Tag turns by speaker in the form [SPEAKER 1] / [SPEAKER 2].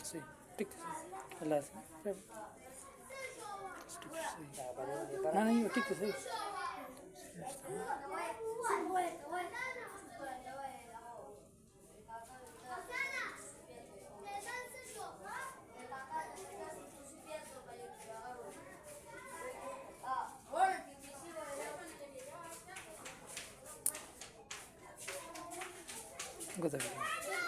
[SPEAKER 1] sa'yo. Tignan sa'yo. Wala sa'yo. Tignan sa'yo. Nanay yun, tignan sa'yo. Ang ganda.